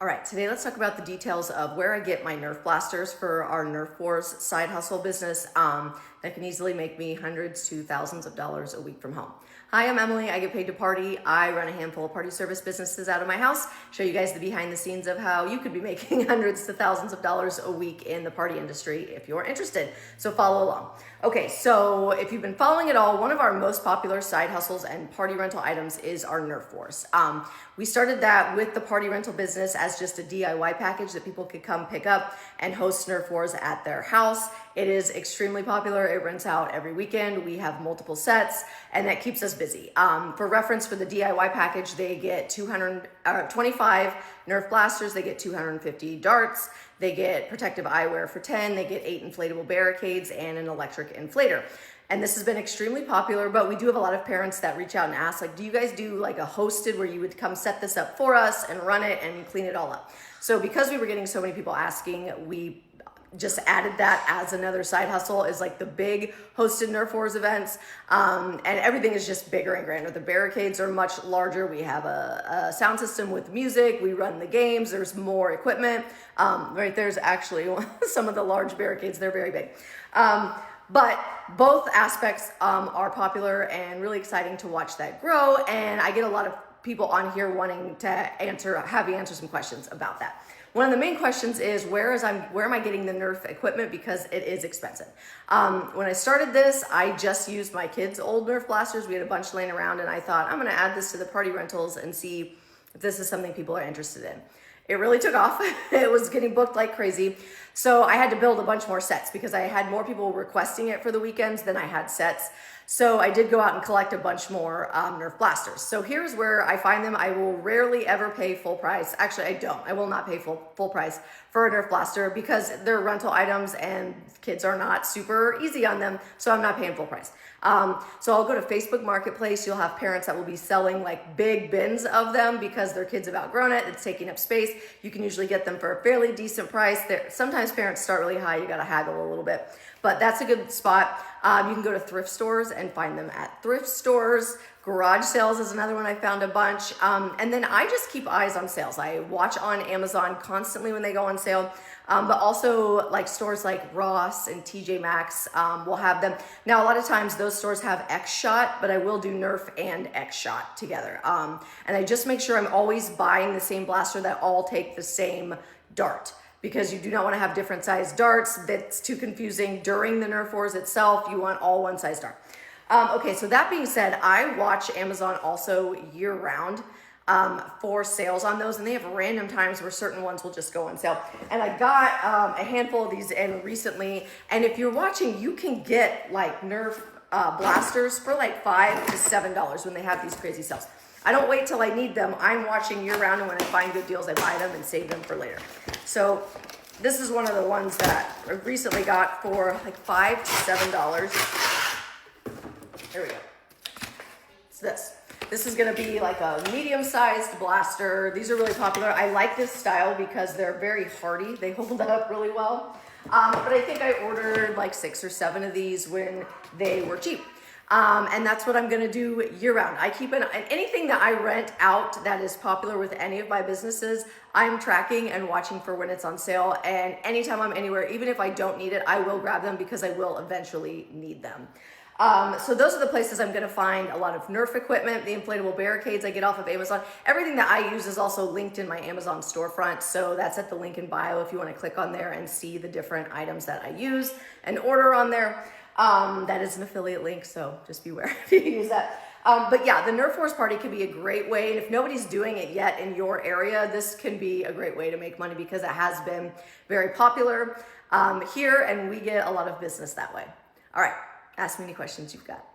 All right, today let's talk about the details of where I get my Nerf blasters for our Nerf Wars side hustle business that can easily make me hundreds to thousands of dollars a week from home. Hi, I'm Emily. I get paid to party. I run a handful of party service businesses out of my house. Show you guys the behind the scenes of how you could be making hundreds to thousands of dollars a week in the party industry if you're interested. So follow along. Okay, so if you've been following it all, one of our most popular side hustles and party rental items is our Nerf Wars. We started that with the party rental business as just a DIY package that people could come pick up and host Nerf Wars at their house. It is extremely popular. It rents out every weekend. We have multiple sets, and that keeps us busy. For reference, for the DIY package, they get 25 Nerf blasters. They get 250 darts. They get protective eyewear for 10. They get 8 inflatable barricades and an electric inflator. And this has been extremely popular, but we do have a lot of parents that reach out and ask, like, do you guys do like a hosted where you would come set this up for us and run it and clean it all up? So because we were getting so many people asking, we just added that as another side hustle, is like the big hosted Nerf Wars events. And everything is just bigger and grander. The barricades are much larger. We have a sound system with music. We run the games. There's more equipment. Right there's actually some of the large barricades. They're very big. But both aspects are popular and really exciting to watch that grow. And I get a lot of people on here wanting to have you answer some questions about that. One of the main questions is where am I getting the Nerf equipment, because it is expensive. When I started this, I just used my kids' old Nerf blasters. We had a bunch laying around, and I thought I'm going to add this to the party rentals and see if this is something people are interested in. It really took off. It was getting booked like crazy. So I had to build a bunch more sets because I had more people requesting it for the weekends than I had sets. So I did go out and collect a bunch more Nerf blasters. So here's where I find them. I will rarely ever pay full price. Actually, I don't. I will not pay full price for a Nerf blaster because they're rental items and kids are not super easy on them. So I'm not paying full price. So I'll go to Facebook Marketplace. You'll have parents that will be selling like big bins of them because their kids have outgrown it. It's taking up space. You can usually get them for a fairly decent price. Sometimes parents start really high. You got to haggle a little bit, but that's a good spot. You can go to thrift stores and find them at thrift stores. Garage sales is another one I found a bunch. And then I just keep eyes on sales. I watch on Amazon constantly when they go on sale. But also like stores like Ross and TJ Maxx will have them. Now, a lot of times those stores have X-Shot, but I will do Nerf and X-Shot together. And I just make sure I'm always buying the same blaster that all take the same dart, because you do not want to have different size darts. That's too confusing during the Nerf Wars itself. You want all one size dart. Okay, so that being said, I watch Amazon also year round for sales on those, and they have random times where certain ones will just go on sale. And I got a handful of these in recently, and if you're watching, you can get like Nerf blasters for like $5 to $7 when they have these crazy sales. I don't wait till I need them. I'm watching year round, and when I find good deals, I buy them and save them for later. So this is one of the ones that I recently got for like $5 to $7. There we go. It's this. This is gonna be like a medium-sized blaster. These are really popular. I like this style because they're very hardy. They hold up really well. But I think I ordered like 6 or 7 of these when they were cheap. And that's what I'm gonna do year round. I keep anything that I rent out that is popular with any of my businesses, I'm tracking and watching for when it's on sale. And anytime I'm anywhere, even if I don't need it, I will grab them because I will eventually need them. So those are the places I'm going to find a lot of Nerf equipment. The inflatable barricades I get off of Amazon. Everything that I use is also linked in my Amazon storefront. So that's at the link in bio if you want to click on there and see the different items that I use and order on there. That is an affiliate link, so just beware if you use that. But yeah, the Nerf Wars party can be a great way. And if nobody's doing it yet in your area, this can be a great way to make money because it has been very popular here, and we get a lot of business that way. All right. Ask me any questions you've got.